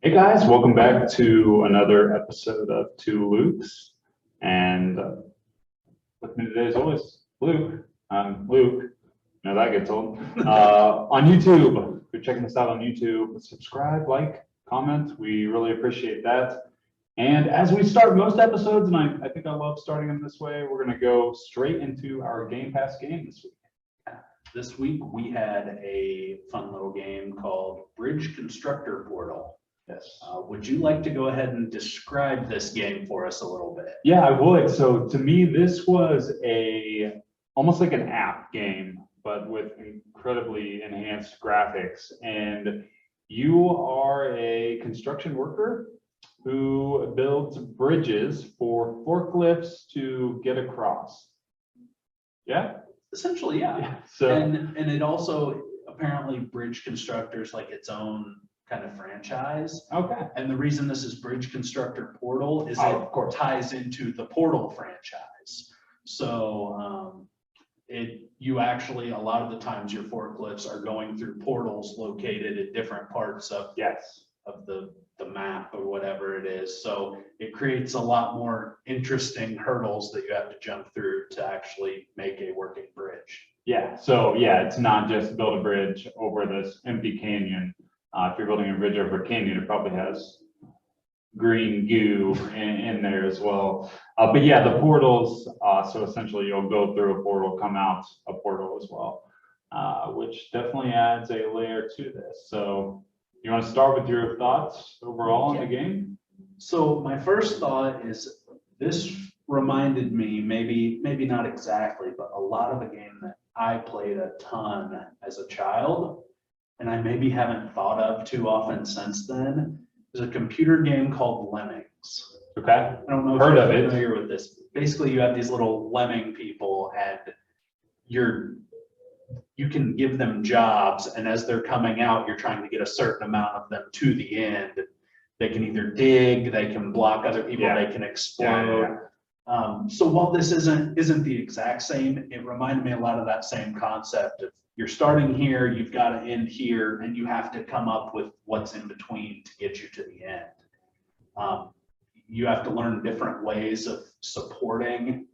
Hey guys, welcome back to another episode of Two Lukes. And with me today, as always, Luke. I'm Luke. Now that gets old. On YouTube, if you're checking us out on YouTube, subscribe, like, comment. We really appreciate that. And as we start most episodes, and I think I love starting them this way, we're going to go straight into our Game Pass game this week. This week we had a fun little game called Bridge Constructor Portal. Yes. Would you like to go ahead and describe this game for us a little bit? Yeah, I would. So to me, this was almost like an app game, but with incredibly enhanced graphics. And you are a construction worker who builds bridges for forklifts to get across. Yeah? Essentially, yeah. So And it also, apparently Bridge Constructor is like its own kind of franchise. okay. And the reason this is Bridge Constructor Portal is Of course. ties into the Portal franchise. So you actually, a lot of the times your forklifts are going through portals located at different parts of Yes. the map or whatever it is. So it creates a lot more interesting hurdles that you have to jump through to actually make a working bridge. Yeah. So yeah, it's not just build a bridge over this empty canyon. If you're building a bridge over a canyon, it probably has green goo in there as well. But yeah, the portals, so essentially you'll go through a portal, come out a portal as well, which definitely adds a layer to this. So you want to start with your thoughts overall on the game? So my first thought is this reminded me, maybe not exactly, but a lot of a game that I played a ton as a child, and I maybe haven't thought of too often since then. There's a computer game called Lemmings. Okay. I don't know if Heard you're of it. familiar with this. Basically, you have these little lemming people, and you can give them jobs, and as they're coming out, you're trying to get a certain amount of them to the end. They can either dig, they can block other people, Yeah. they can explode. So while this isn't the exact same, it reminded me a lot of that same concept of you're starting here, you've got to end here, and you have to come up with what's in between to get you to the end. You have to learn different ways of supporting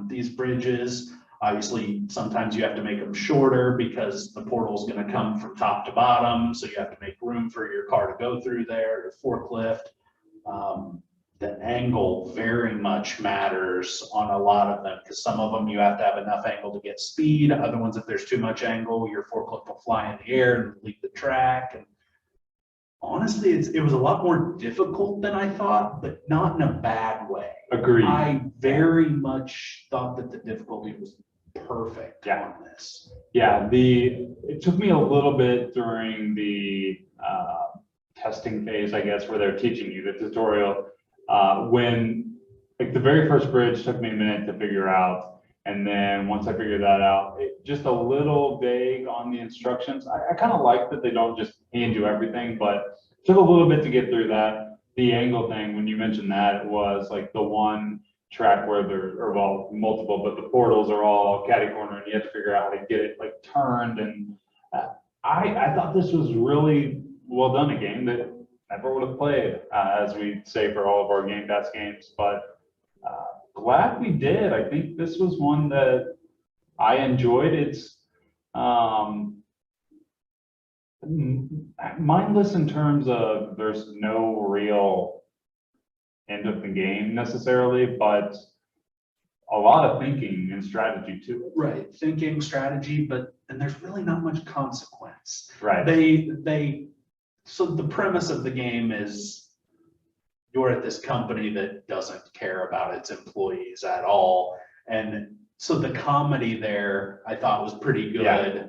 these bridges. Obviously, sometimes you have to make them shorter because the portal is going to come from top to bottom. So you have to make room for your car to go through there, your forklift. The angle very much matters on a lot of them because some of them you have to have enough angle to get speed. Other ones, if there's too much angle, your forklift will fly in the air and leave the track. And honestly, it was a lot more difficult than I thought, but not in a bad way. Agreed. I very much thought that the difficulty was perfect on this. Yeah, it took me a little bit during the testing phase, I guess, where they're teaching you the tutorial. When like the very first bridge took me a minute to figure out, and then once I figured that out, just a little vague on the instructions. I kind of like that they don't just hand you everything, but it took a little bit to get through that. The angle thing, when you mentioned that, it was like the one track where multiple, but the portals are all catty corner, and you have to figure out how to get it like turned. And I thought this was really well done, a game that never would have played, as we say for all of our Game Pass games, but glad we did. I think this was one that I enjoyed. It's mindless in terms of there's no real end of the game necessarily, but a lot of thinking and strategy to it. Right, thinking, strategy, and there's really not much consequence. Right. So the premise of the game is you're at this company that doesn't care about its employees at all. And so the comedy there I thought was pretty good. Yeah.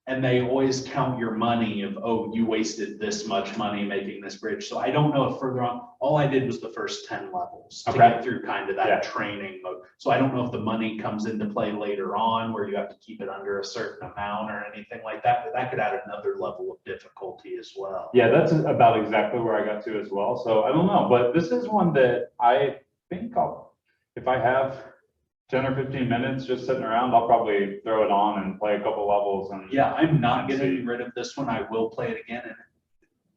And they always count your money of, oh, you wasted this much money making this bridge. So I don't know if further on, all I did was the first 10 levels to get through kind of that training mode. So I don't know if the money comes into play later on where you have to keep it under a certain amount or anything like that, but that could add another level of difficulty as well. Yeah, that's about exactly where I got to as well. So I don't know, but this is one that I think if I have 10 or 15 minutes just sitting around, I'll probably throw it on and play a couple levels. And yeah, I'm not getting rid of this one. I will play it again. And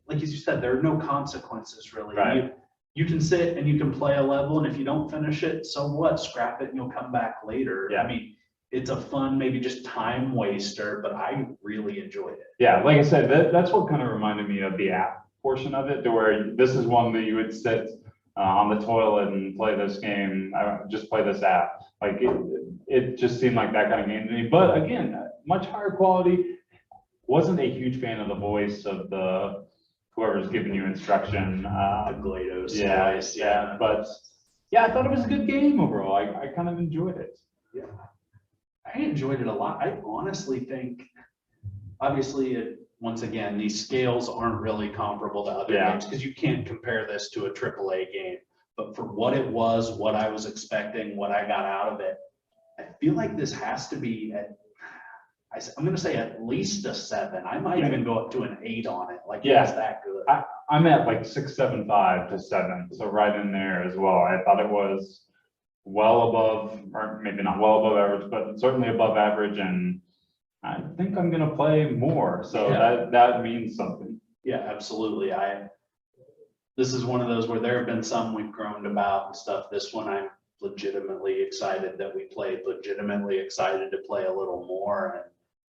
like as you said, there are no consequences really. Right. You can sit and you can play a level, and if you don't finish it, so what? Scrap it and you'll come back later. Yeah. I mean, it's a fun, maybe just time waster, but I really enjoyed it. Yeah, like I said, that's what kind of reminded me of the app portion of it, to where this is one that you would sit on the toilet and play this game, just play this app. Like it just seemed like that kind of game to me. But again, much higher quality. Wasn't a huge fan of the voice of the whoever's giving you instruction. The GLaDOS Yeah, voice, yeah, but yeah, I thought it was a good game overall. I kind of enjoyed it. Yeah. I enjoyed it a lot. I honestly think, obviously, once again, these scales aren't really comparable to other Yeah. games because you can't compare this to a AAA game. But for what it was, what I was expecting, what I got out of it, I feel like this has to be I'm going to say at least a 7. I might even go up to an 8 on it. Like, Yeah. it's that good. I'm at like 6.75 to 7, so right in there as well. I thought it was well above, or maybe not well above average, but certainly above average, and I think I'm gonna play more, so that means something. Yeah, absolutely. This is one of those where there have been some we've groaned about and stuff. This one I'm legitimately excited that we played, legitimately excited to play a little more, and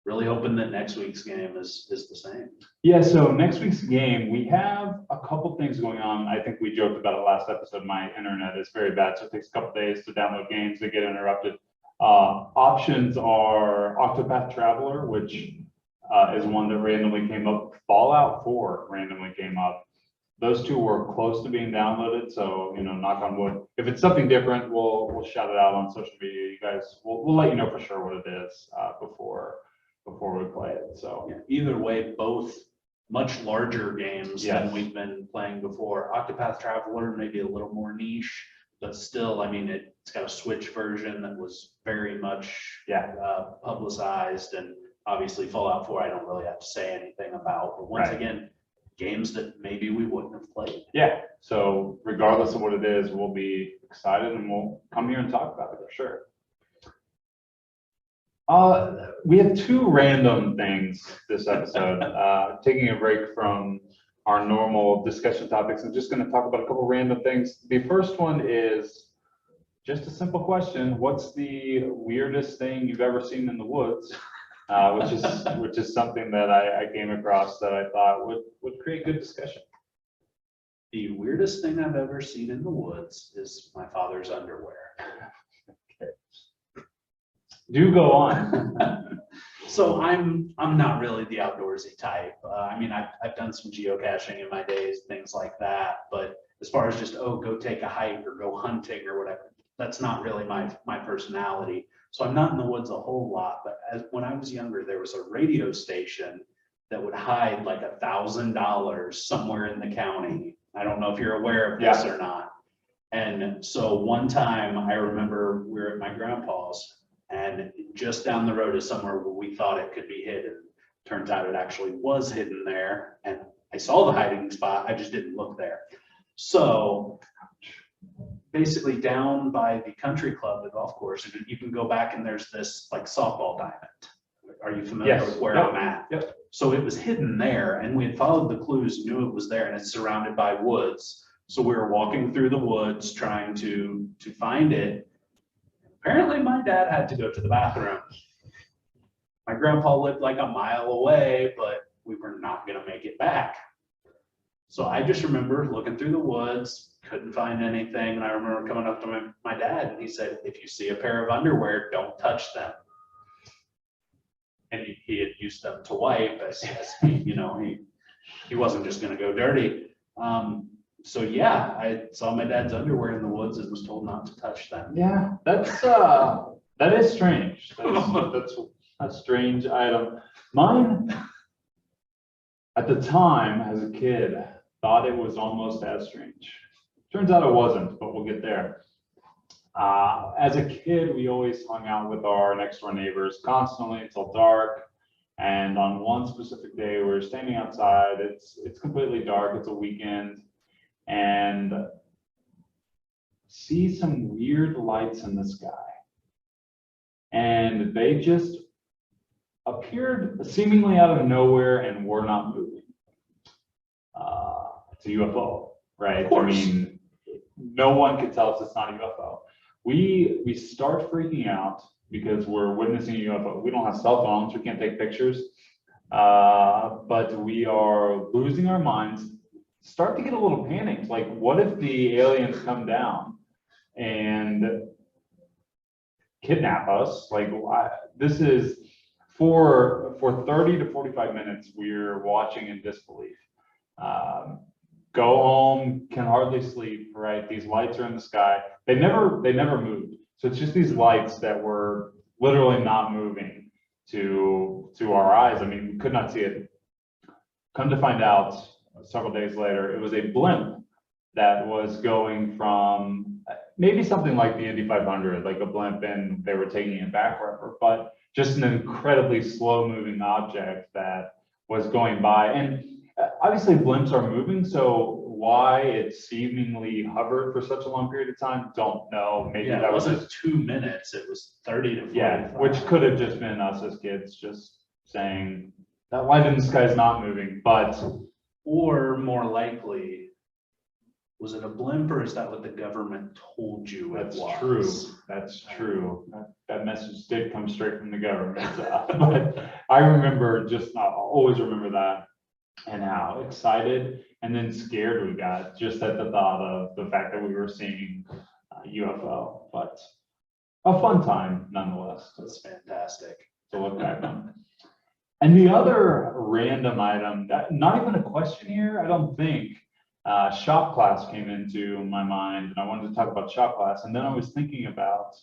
really hoping that next week's game is the same. Yeah, so next week's game, we have a couple things going on. I think we joked about it last episode. My internet is very bad, so it takes a couple days to download games that get interrupted. Options are Octopath Traveler, which is one that randomly came up. Fallout 4 randomly came up. Those two were close to being downloaded, so knock on wood. If it's something different, we'll shout it out on social media. You guys, we'll let you know for sure what it is before we play it. So yeah, either way, both much larger games than we've been playing before. Octopath Traveler maybe a little more niche, but still, I mean, it's got a Switch version that was very much publicized, and obviously Fallout 4 I don't really have to say anything about, but once again, games that maybe we wouldn't have played. Yeah, so regardless of what it is, we'll be excited and we'll come here and talk about it for sure. We have 2 random things this episode, taking a break from our normal discussion topics and just going to talk about a couple random things. The first one is just a simple question. What's the weirdest thing you've ever seen in the woods? Which is something that I came across that I thought would create good discussion. The weirdest thing I've ever seen in the woods is my father's underwear. Do go on. So I'm not really the outdoorsy type. I mean, I've done some geocaching in my days, things like that. But as far as just, go take a hike or go hunting or whatever, that's not really my personality. So I'm not in the woods a whole lot. But when I was younger, there was a radio station that would hide like $1,000 somewhere in the county. I don't know if you're aware of this or not. And so one time I remember we were at my grandpa's, and just down the road is somewhere where we thought it could be hidden. Turns out it actually was hidden there. And I saw the hiding spot, I just didn't look there. So basically down by the country club, the golf course, you can go back and there's this like softball diamond. Are you familiar with where I'm at? Yep. So it was hidden there, and we had followed the clues, knew it was there, and it's surrounded by woods. So we were walking through the woods trying to find it. Apparently my dad had to go to the bathroom. My grandpa lived like a mile away, but we were not gonna make it back. So I just remember looking through the woods, couldn't find anything. And I remember coming up to my dad and he said, if you see a pair of underwear, don't touch them. And he had used them to wipe as he wasn't just gonna go dirty. So yeah, I saw my dad's underwear in the woods and was told not to touch them. Yeah, that is strange. That's a strange item. Mine, at the time as a kid, thought it was almost as strange. Turns out it wasn't, but we'll get there. As a kid, we always hung out with our next door neighbors constantly until dark. And on one specific day, we were standing outside. It's completely dark. It's a weekend. And see some weird lights in the sky. And they just appeared seemingly out of nowhere and were not moving. it's a UFO, right? Of course. I mean, no one could tell us it's not a UFO. We start freaking out because we're witnessing a UFO. We don't have cell phones, we can't take pictures, but we are losing our minds, start to get a little panicked. Like, what if the aliens come down and kidnap us? Like, this is for 30 to 45 minutes, we're watching in disbelief. Go home, can hardly sleep, right? These lights are in the sky. They never moved. So it's just these lights that were literally not moving to our eyes. I mean, we could not see it. Come to find out several days later, it was a blimp that was going from maybe something like the Indy 500, like a blimp, and they were taking it back wherever, but just an incredibly slow moving object that was going by. And obviously blimps are moving, so why it seemingly hovered for such a long period of time, don't know. Maybe Yeah, that it was wasn't just, 2 minutes, it was 30 to 45. yeah, which could have just been us as kids just saying that light in the sky is not moving. But or more likely, was it a blimp, or is that what the government told you it that's was? true. That's true. That message did come straight from the government. But I remember I'll always remember that, and how excited and then scared we got just at the thought of the fact that we were seeing a UFO. But a fun time nonetheless That's fantastic. to look back on. And the other random item, that not even a question here, I don't think. Shop class came into my mind, and I wanted to talk about shop class. And then I was thinking about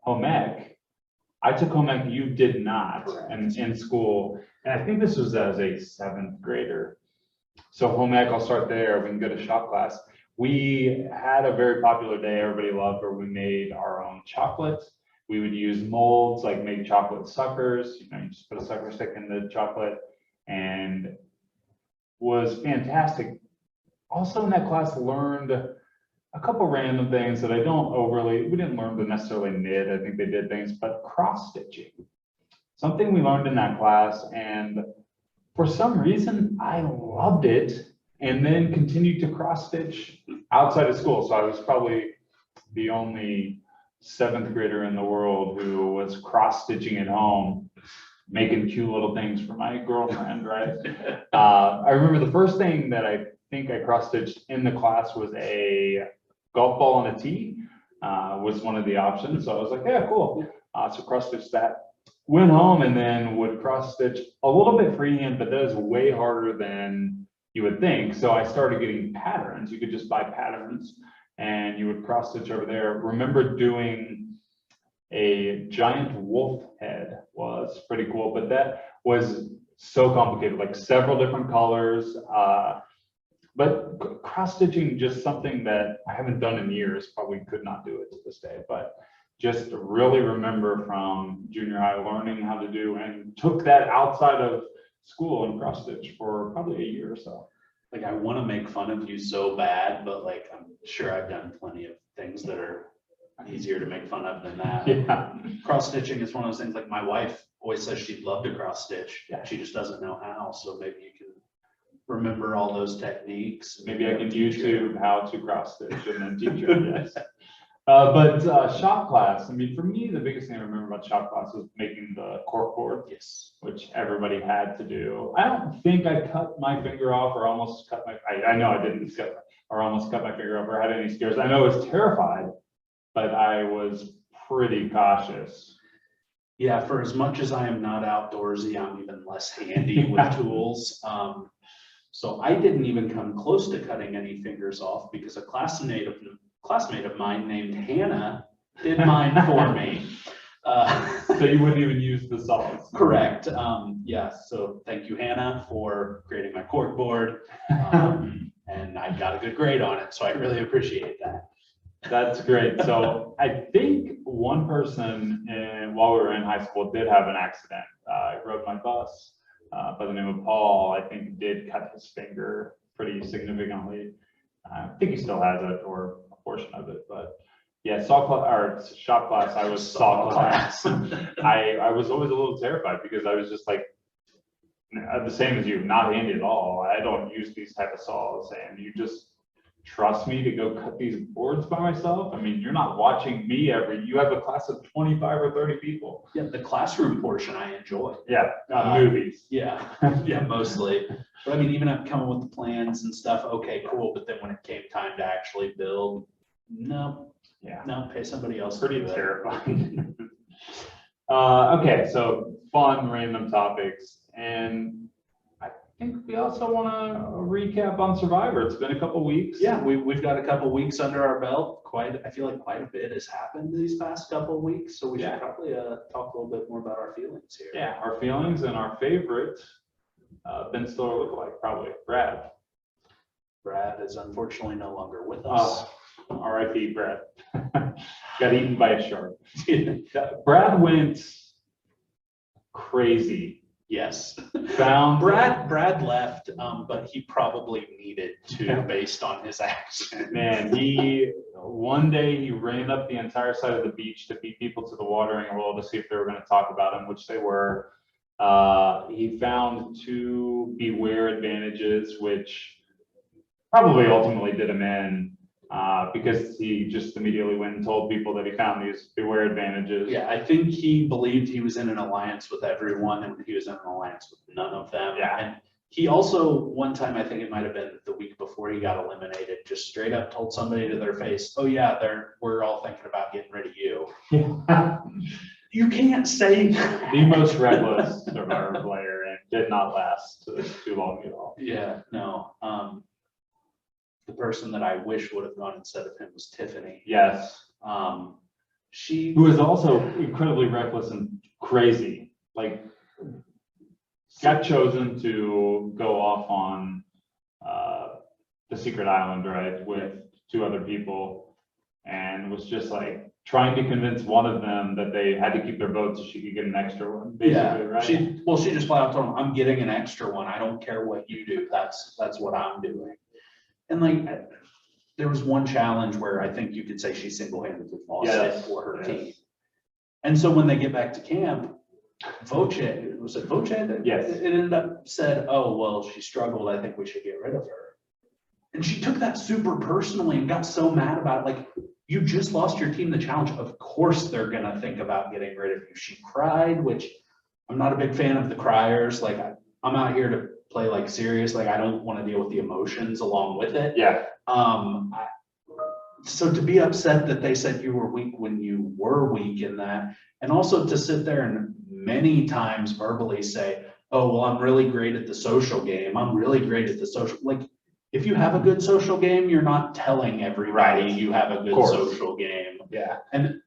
home ec. I took home ec, you did not, and in school. And I think this was as a 7th grader. So home ec, I'll start there. We can go to shop class. We had a very popular day everybody loved, where we made our own chocolate. We would use molds, like make chocolate suckers. You know, you just put a sucker stick in the chocolate, and was fantastic. Also in that class, learned a couple random things that we didn't learn to necessarily knit. I think they did things, but cross stitching, something we learned in that class. And for some reason, I loved it, and then continued to cross stitch outside of school. So I was probably the only 7th grader in the world who was cross stitching at home, making cute little things for my girlfriend, right? I remember the first thing that I think I cross stitched in the class was a golf ball and a tee, was one of the options. So I was like, yeah, cool. So cross stitched that. Went home and then would cross stitch a little bit freehand, but that is way harder than you would think. So I started getting patterns. You could just buy patterns and you would cross stitch over there. Remember doing a giant wolf head, was pretty cool, but that was so complicated, like several different colors. But cross stitching, just something that I haven't done in years, probably could not do it to this day, but just really remember from junior high learning how to do, and took that outside of school and cross stitch for probably a year or so. Like, I want to make fun of you so bad, but like, I'm sure I've done plenty of things that are easier to make fun of than that. Yeah. Cross stitching is one of those things, like my wife always says she'd love to cross stitch. Yeah. She just doesn't know how. So maybe you can remember all those techniques. Maybe I can YouTube how to cross stitch and then teach her. Yes. But shop class, I mean, for me, the biggest thing I remember about shop class was making the cork board, Yes. which everybody had to do. I don't think I cut my finger off, or almost cut I know I didn't cut, or almost cut my finger off, or had any scares. I know I was terrified, but I was pretty cautious. Yeah, for as much as I am not outdoorsy, I'm even less handy with tools. So I didn't even come close to cutting any fingers off, because a classmate of mine named Hannah did mine for me. So you wouldn't even use the saws. Correct. Yeah, so thank you, Hannah, for creating my cork board. And I got a good grade on it, so I really appreciate that. That's great. So I think one person while we were in high school did have an accident. I rode my bus by the name of Paul. I think did cut his finger pretty significantly. I think he still has it, or a portion of it. But yeah, shop class. I was saw class. I was always a little terrified, because I was just like, the same as you, not handy at all. I don't use these type of saws, and you just trust me to go cut these boards by myself? I mean, you're not watching me you have a class of 25 or 30 people. Yeah, the classroom portion I enjoy. Yeah, movies. Yeah, yeah, mostly. But I mean, even I'm coming with the plans and stuff, okay, cool, but then when it came time to actually build, no, pay somebody else. Pretty terrifying. Okay, so fun random topics, and I think we also want to recap on Survivor. It's been a couple weeks. Yeah, we've got a couple weeks under our belt. I feel like quite a bit has happened these past couple of weeks, so we should probably talk a little bit more about our feelings here. Yeah, our feelings and our favorite Ben Stiller lookalike, probably Brad. Brad is unfortunately no longer with us. R.I.P. Brad. Got eaten by a shark. Brad went crazy. Yes. Brad left, but he probably needed to based on his action. Man, one day he ran up the entire side of the beach to beat people to the watering hole to see if they were going to talk about him, which they were. He found 2 beware advantages, which probably ultimately did him in. Because he just immediately went and told people that he found these beware advantages. Yeah, I think he believed he was in an alliance with everyone and he was in an alliance with none of them. Yeah. And he also, one time, I think it might have been the week before he got eliminated, just straight up told somebody to their face, oh yeah, we're all thinking about getting rid of you. Yeah. You can't say that. The most reckless Survivor player, and did not last too long at all. Yeah, no. The person that I wish would have gone instead of him was Tiffany. Yes. Who is also incredibly reckless and crazy. Like, got chosen to go off on the secret island, right, with 2 other people, and was just like trying to convince one of them that they had to keep their vote so she could get an extra one. Basically, right? She just flat out told him, I'm getting an extra one. I don't care what you do. That's what I'm doing. And like, there was one challenge where I think you could say she single-handedly lost it for her team. And so when they get back to camp, Voce, was it Voce? Yes. It ended up said, oh, well, she struggled. I think we should get rid of her. And she took that super personally and got so mad about it. Like, you just lost your team the challenge. Of course they're going to think about getting rid of you. She cried, which I'm not a big fan of the criers. Like, I'm out here to play like serious. Like, I don't want to deal with the emotions along with it. Yeah. So to be upset that they said you were weak when you were weak in that, and also to sit there and many times verbally say, oh, well, I'm really great at the social game. I'm really great at the social, like, if you have a good social game, you're not telling everybody you have a good social game. Yeah. And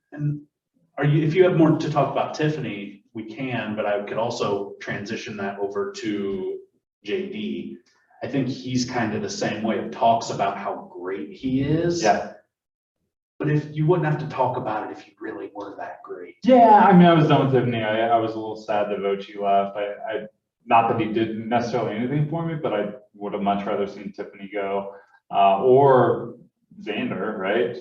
if you have more to talk about Tiffany, we can, but I could also transition that over to JD. I think he's kind of the same way. Talks about how great he is. Yeah. But if you wouldn't have to talk about it if you really were that great. Yeah, I mean, I was done with Tiffany. I was a little sad that Voce left. I not that he did necessarily anything for me, but I would have much rather seen Tiffany go, or Xander, right?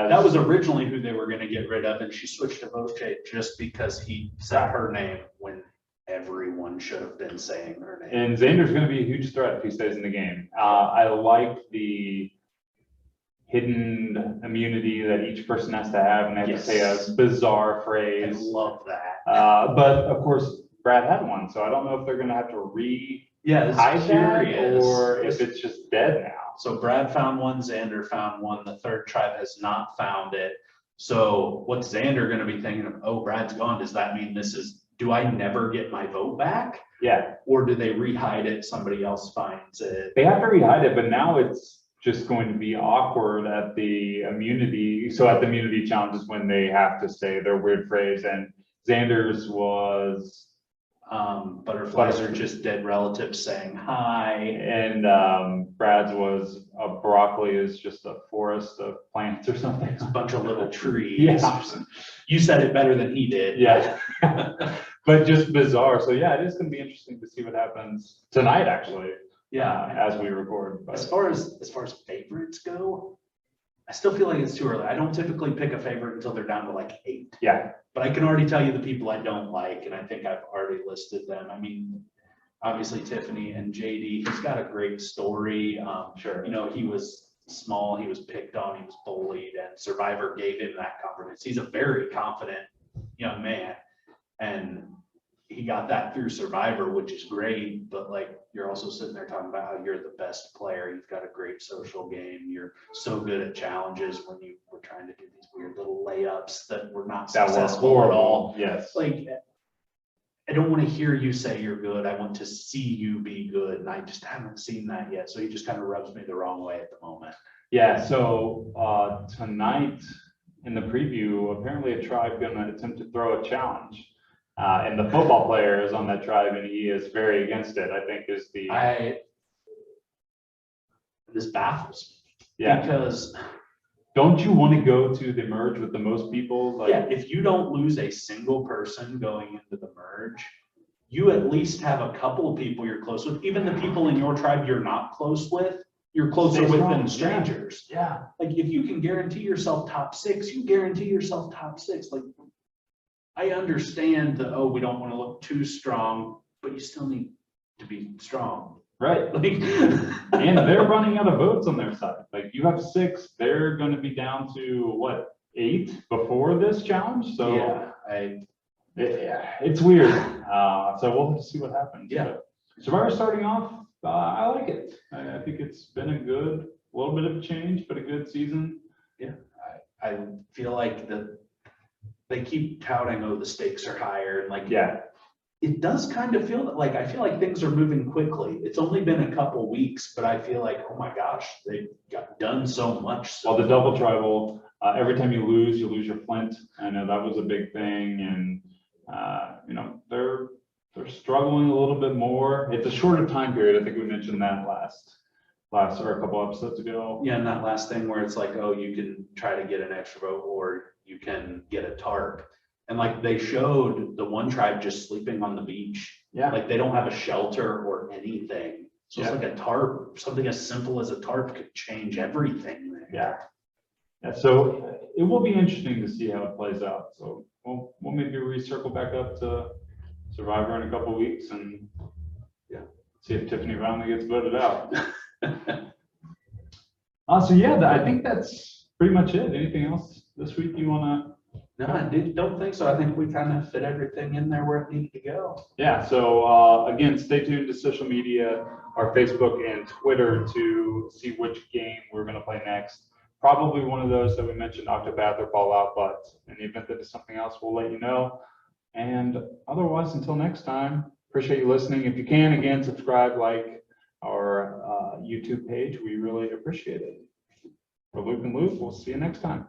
That was originally who they were going to get rid of, and she switched to Voce just because he said her name when everyone should have been saying her name. And Xander's going to be a huge threat if he stays in the game. I like the hidden immunity that each person has to have, and they have to say a bizarre phrase. I love that. But of course, Brad had one, so I don't know if they're going to have to hide that, or if it's just dead now. So Brad found one, Xander found one, the third tribe has not found it. So what's Xander going to be thinking of? Oh, Brad's gone. Does that mean do I never get my vote back? Yeah. Or do they rehide it? Somebody else finds it. They have to rehide it, but now it's just going to be awkward at the immunity. So at the immunity challenges when they have to say their weird phrase, and Xander's was butterflies are just dead relatives saying hi. And Brad's was a broccoli is just a forest of plants or something. It's a bunch of little trees. Yeah. You said it better than he did. Yeah. But just bizarre. So yeah, it is going to be interesting to see what happens tonight, actually. Yeah. As we record. But. As far as favorites go, I still feel like it's too early. I don't typically pick a favorite until they're down to like 8. Yeah. But I can already tell you the people I don't like, and I think I've already listed them. I mean, obviously Tiffany and JD, he's got a great story. Sure. You know, he was small, he was picked on, he was bullied, and Survivor gave him that confidence. He's a very confident young man, and he got that through Survivor, which is great, but like, you're also sitting there talking about how you're the best player. You've got a great social game. You're so good at challenges when you were trying to do these weird little layups that were not That were successful at all. Yes. Like, I don't want to hear you say you're good. I want to see you be good. And I just haven't seen that yet. So he just kind of rubs me the wrong way at the moment. Yeah, so tonight in the preview, apparently a tribe gonna attempt to throw a challenge. And the football player is on that tribe and he is very against it, I think is the. This baffles me. Yeah. Because don't you want to go to the merge with the most people? Like, yeah, if you don't lose a single person going into the merge, you at least have a couple of people you're close with. Even the people in your tribe you're not close with, you're closer with than strangers. Yeah. Like if you can guarantee yourself top 6, you guarantee yourself top 6. Like I understand that, oh, we don't want to look too strong, but you still need to be strong. Right. Like, and they're running out of votes on their side. Like you have 6, they're going to be down to what, 8 before this challenge. So yeah, it's weird. So we'll have to see what happens. Yeah. But Survivor starting off, I like it. I think it's been a little bit of a change, but a good season. Yeah. I feel like they keep touting, oh, the stakes are higher. And like, yeah, it does kind of feel like, I feel like things are moving quickly. It's only been a couple weeks, but I feel like, oh my gosh, they've got done so much. Well, the double tribal, every time you lose your flint. I know that was a big thing. And, you know, they're struggling a little bit more. It's a shorter time period. I think we mentioned that last or a couple episodes ago. Yeah, and that last thing where it's like, oh, you can try to get an extra vote or you can get a tarp. And like they showed the one tribe just sleeping on the beach. Yeah. Like they don't have a shelter or anything. So it's like a tarp, something as simple as a tarp could change everything there. Yeah. Yeah. So it will be interesting to see how it plays out. So we'll maybe recircle back up to Survivor in a couple of weeks and see if Tiffany finally gets voted out. So yeah, I think that's pretty much it. Anything else this week you want to? No, I don't think so. I think we kind of fit everything in there where it needed to go. Yeah, so again, stay tuned to social media, our Facebook and Twitter to see which game we're going to play next. Probably one of those that we mentioned, Octopath or Fallout, but in the event that it's something else, we'll let you know. And otherwise, until next time, appreciate you listening. If you can, again, subscribe, like our YouTube page. We really appreciate it. For Luke and Luke, we'll see you next time.